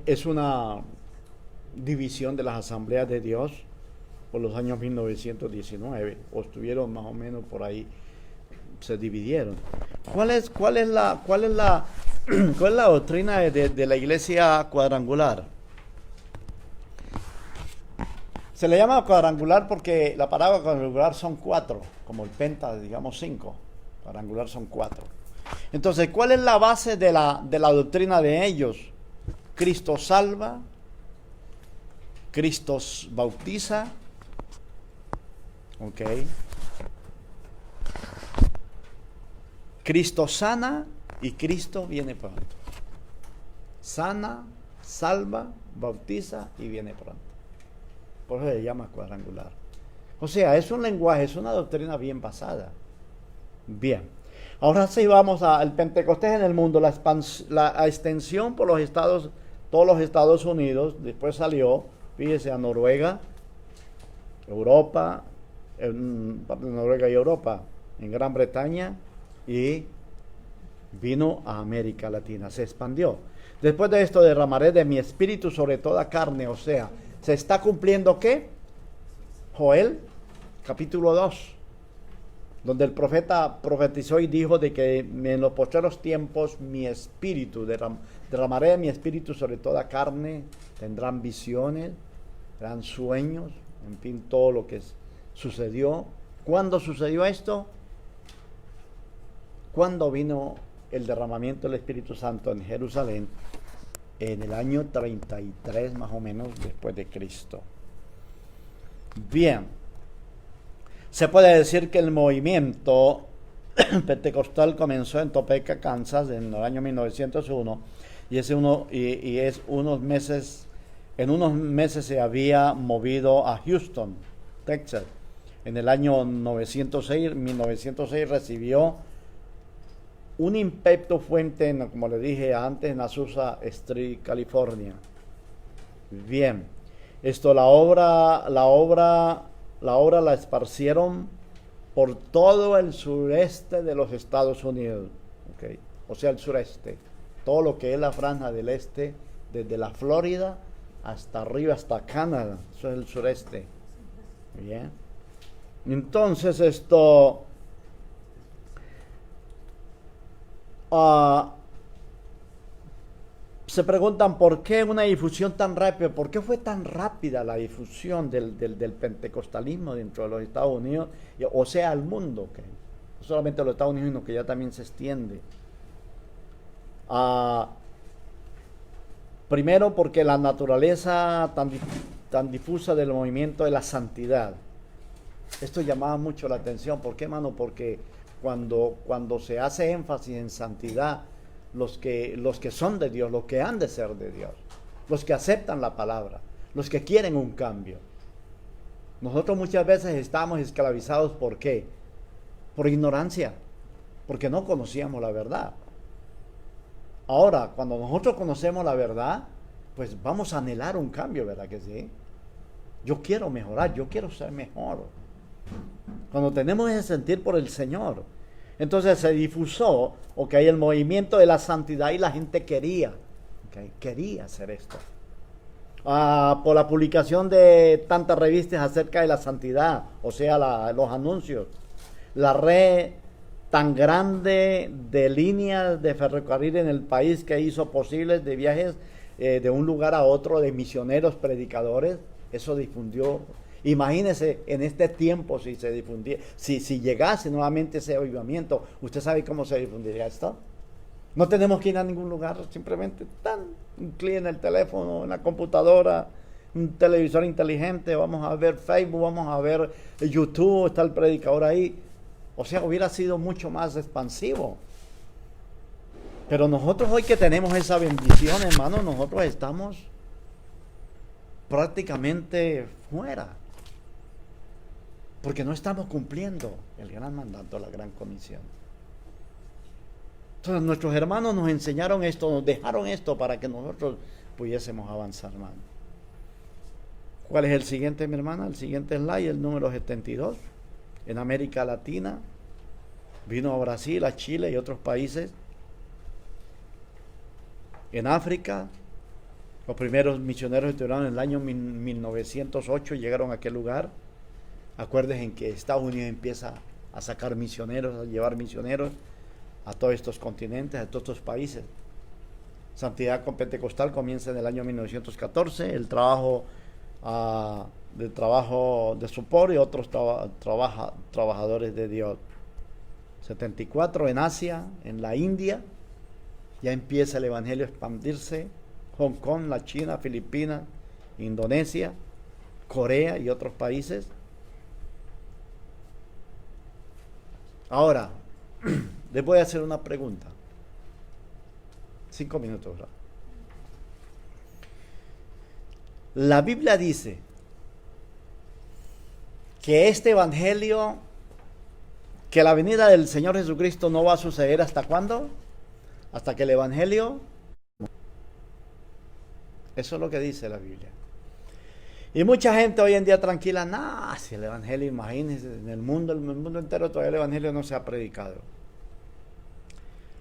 Es una división de las Asambleas de Dios por los años 1919, o estuvieron más o menos por ahí, se dividieron. ¿Cuál es la doctrina de la Iglesia Cuadrangular? Se le llama cuadrangular porque la palabra cuadrangular son 4, como el penta, digamos 5. Cuadrangular son 4. Entonces, ¿cuál es la base de la doctrina de ellos? Cristo salva, Cristo bautiza, ¿ok? Cristo sana y Cristo viene pronto. Sana, salva, bautiza y viene pronto. Por eso se llama cuadrangular. O sea, es un lenguaje, es una doctrina bien basada. Bien. Ahora sí vamos al Pentecostés en el mundo, la extensión por todos los Estados Unidos. Después salió, fíjese, a Noruega, Europa, parte de Noruega y Europa, en Gran Bretaña, y vino a América Latina, se expandió. Después de esto derramaré de mi espíritu sobre toda carne, o sea, se está cumpliendo ¿qué? Joel, capítulo 2, donde el profeta profetizó y dijo de que en los postreros tiempos mi espíritu, derramaré de mi espíritu sobre toda carne, tendrán visiones, tendrán sueños, en fin, todo lo que sucedió. ¿Cuándo sucedió esto? Cuando vino el derramamiento del Espíritu Santo en Jerusalén, en el año 33 más o menos después de Cristo. Bien, se puede decir que el movimiento pentecostal comenzó en Topeka, Kansas, en el año 1901, en unos meses se había movido a Houston, Texas, En el año 1906 recibió un impacto fuerte, como le dije antes, en Azusa Street, California. Bien, la esparcieron por todo el sureste de los Estados Unidos, ¿okay? O sea, el sureste, todo lo que es la franja del este, desde la Florida hasta arriba, hasta Canadá, eso es el sureste. Bien, entonces se preguntan por qué una difusión tan rápida, por qué fue tan rápida la difusión del pentecostalismo dentro de los Estados Unidos, o sea, al mundo, ¿okay? No solamente a los Estados Unidos, sino que ya también se extiende. Primero, porque la naturaleza tan difusa del movimiento de la santidad. Esto llamaba mucho la atención. ¿Por qué, hermano? Porque cuando se hace énfasis en santidad, los que son de Dios, los que han de ser de Dios, los que aceptan la palabra, los que quieren un cambio. Nosotros muchas veces estamos esclavizados, ¿por qué? Por ignorancia, porque no conocíamos la verdad. Ahora, cuando nosotros conocemos la verdad, pues vamos a anhelar un cambio, ¿verdad que sí? Yo quiero mejorar, yo quiero ser mejor. Cuando tenemos ese sentir por el Señor, entonces se difusó, el movimiento de la santidad y la gente quería hacer esto. Por la publicación de tantas revistas acerca de la santidad, o sea, los anuncios, la red tan grande de líneas de ferrocarril en el país que hizo posibles de viajes de un lugar a otro de misioneros, predicadores, eso difundió. Imagínese en este tiempo si se difundiera, si llegase nuevamente ese avivamiento, ¿usted sabe cómo se difundiría esto? No tenemos que ir a ningún lugar, simplemente un clic en el teléfono, en la computadora, un televisor inteligente, vamos a ver Facebook, vamos a ver YouTube, está el predicador ahí. O sea, hubiera sido mucho más expansivo. Pero nosotros hoy que tenemos esa bendición, hermano, nosotros estamos prácticamente fuera. Porque no estamos cumpliendo el gran mandato, la gran comisión. Entonces nuestros hermanos nos enseñaron esto, nos dejaron esto para que nosotros pudiésemos avanzar, hermano. ¿Cuál es el siguiente, mi hermana? El siguiente slide, el número 72. En América Latina, vino a Brasil, a Chile y otros países. En África, los primeros misioneros estuvieron en el año 1908, llegaron a aquel lugar. Acuérdense en que Estados Unidos empieza a sacar misioneros, a llevar misioneros a todos estos continentes, a todos estos países. Santidad con Pentecostal comienza en el año 1914, el trabajo de soporte y otros trabajadores de Dios. 74 en Asia, en la India, ya empieza el evangelio a expandirse. Hong Kong, la China, Filipinas, Indonesia, Corea y otros países. Ahora, les voy a hacer una pregunta. 5 minutos, ¿verdad? La Biblia dice que este evangelio, que la venida del Señor Jesucristo no va a suceder ¿hasta cuándo? Hasta que el evangelio... Eso es lo que dice la Biblia. Y mucha gente hoy en día tranquila, si el evangelio, imagínense, en el mundo entero todavía el evangelio no se ha predicado.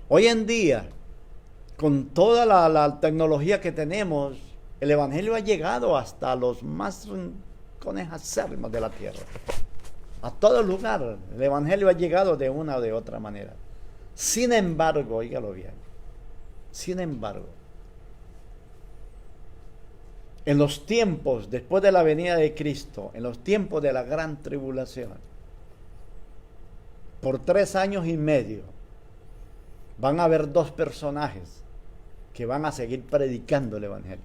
Hoy en día, con toda la tecnología que tenemos, el evangelio ha llegado hasta los más rincones acérrimos de la tierra. A todo lugar, el evangelio ha llegado de una o de otra manera. Sin embargo, óigalo bien, sin embargo, en los tiempos después de la venida de Cristo, en los tiempos de la gran tribulación, por 3 años y medio, van a haber 2 personajes que van a seguir predicando el evangelio,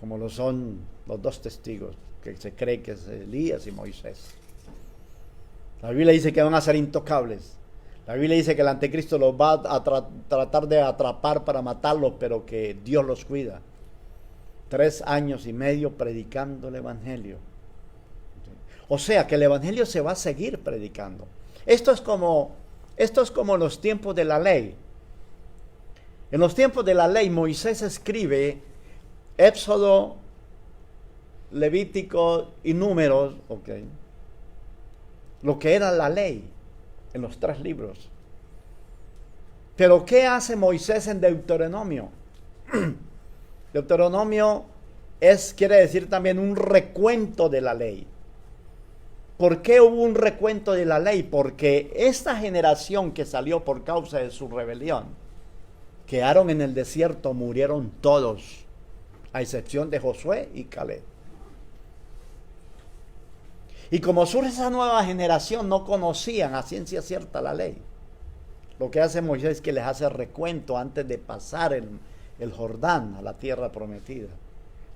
como lo son los 2 testigos que se cree que es Elías y Moisés. La Biblia dice que van a ser intocables. La Biblia dice que el anticristo los va a tratar de atrapar para matarlos, pero que Dios los cuida. 3 años y medio predicando el evangelio. O sea que el evangelio se va a seguir predicando. Esto es como los tiempos de la ley. En los tiempos de la ley, Moisés escribe Éxodo, Levítico y Números, okay, lo que era la ley en los 3 libros. Pero ¿qué hace Moisés en Deuteronomio? Deuteronomio quiere decir también un recuento de la ley. ¿Por qué hubo un recuento de la ley? Porque esta generación que salió por causa de su rebelión, quedaron en el desierto, murieron todos, a excepción de Josué y Caleb. Y como surge esa nueva generación, no conocían a ciencia cierta la ley. Lo que hace Moisés es que les hace recuento antes de pasar el Jordán a la tierra prometida.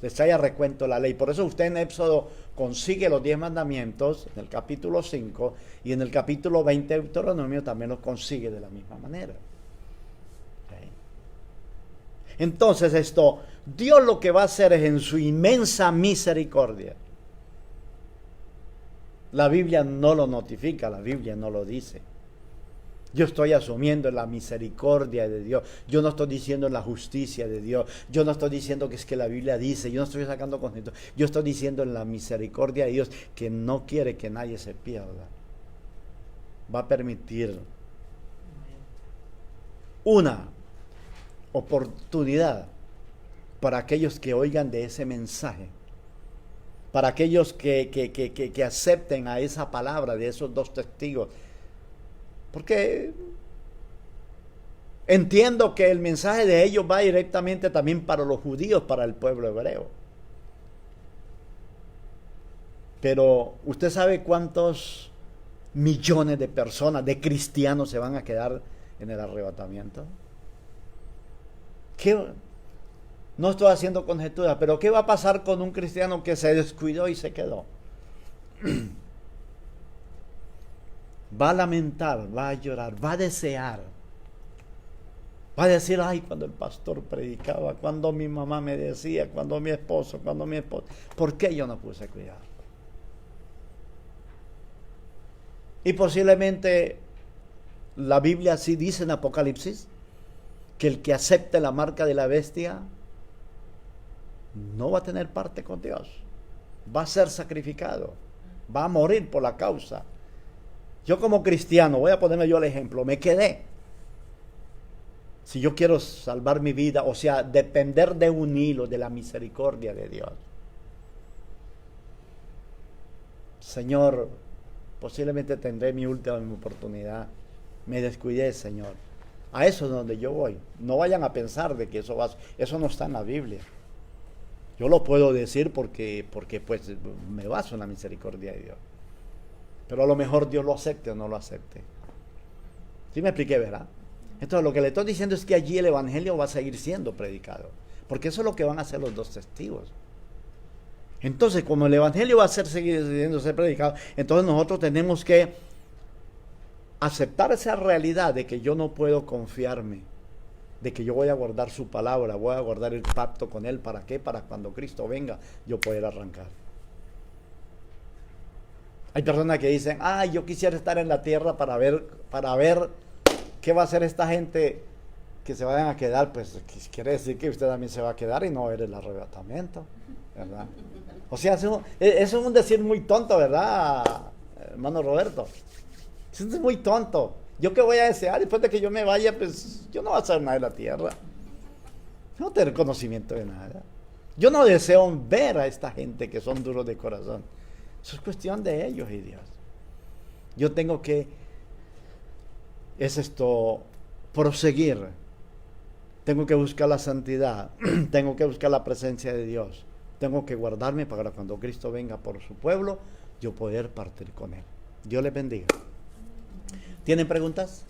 Les trae a recuento la ley. Por eso usted en Éxodo consigue los 10 mandamientos, en el capítulo 5, y en el capítulo 20 de Deuteronomio también los consigue de la misma manera. ¿Okay? Entonces Dios lo que va a hacer es en su inmensa misericordia. La Biblia no lo notifica, la Biblia no lo dice. Yo estoy asumiendo la misericordia de Dios. Yo no estoy diciendo la justicia de Dios. Yo no estoy diciendo que es que la Biblia dice. Yo no estoy sacando conceptos. Yo estoy diciendo en la misericordia de Dios que no quiere que nadie se pierda. Va a permitir una oportunidad para aquellos que oigan de ese mensaje. Para aquellos que acepten a esa palabra de esos 2 testigos. Porque entiendo que el mensaje de ellos va directamente también para los judíos, para el pueblo hebreo. Pero usted sabe cuántos millones de personas, de cristianos, se van a quedar en el arrebatamiento. No estoy haciendo conjeturas, pero ¿qué va a pasar con un cristiano que se descuidó y se quedó? Va a lamentar, va a llorar, va a desear. Va a decir, ay, cuando el pastor predicaba, cuando mi mamá me decía, cuando mi esposo, ¿por qué yo no puse cuidado? Y posiblemente la Biblia sí dice en Apocalipsis que el que acepte la marca de la bestia no va a tener parte con Dios. Va a ser sacrificado. Va a morir por la causa. Yo como cristiano, voy a ponerme yo el ejemplo, me quedé. Si yo quiero salvar mi vida, o sea, depender de un hilo de la misericordia de Dios. Señor, posiblemente tendré mi última oportunidad. Me descuidé, Señor. A eso es donde yo voy. No vayan a pensar de que eso no está en la Biblia. Yo lo puedo decir porque pues me baso en la misericordia de Dios. Pero a lo mejor Dios lo acepte o no lo acepte. ¿Sí me expliqué, verdad? Entonces lo que le estoy diciendo es que allí el evangelio va a seguir siendo predicado. Porque eso es lo que van a hacer los 2 testigos. Entonces, como el evangelio va a seguir siendo predicado, entonces nosotros tenemos que aceptar esa realidad de que yo no puedo confiarme, de que yo voy a guardar su palabra, voy a guardar el pacto con Él. ¿Para qué? Para cuando Cristo venga, yo poder arrancar. Hay personas que dicen, yo quisiera estar en la tierra para ver qué va a hacer esta gente que se vayan a quedar. Pues quiere decir que usted también se va a quedar y no va a ver el arrebatamiento, ¿verdad? O sea, eso es un decir muy tonto, ¿verdad, hermano Roberto? Eso es muy tonto. ¿Yo qué voy a desear? Después de que yo me vaya, pues yo no voy a hacer nada en la tierra. Yo no tengo conocimiento de nada. Yo no deseo ver a esta gente que son duros de corazón. Eso es cuestión de ellos y Dios. Yo tengo que proseguir. Tengo que buscar la santidad. Tengo que buscar la presencia de Dios. Tengo que guardarme para cuando Cristo venga por su pueblo, yo poder partir con Él. Dios les bendiga. ¿Tienen preguntas?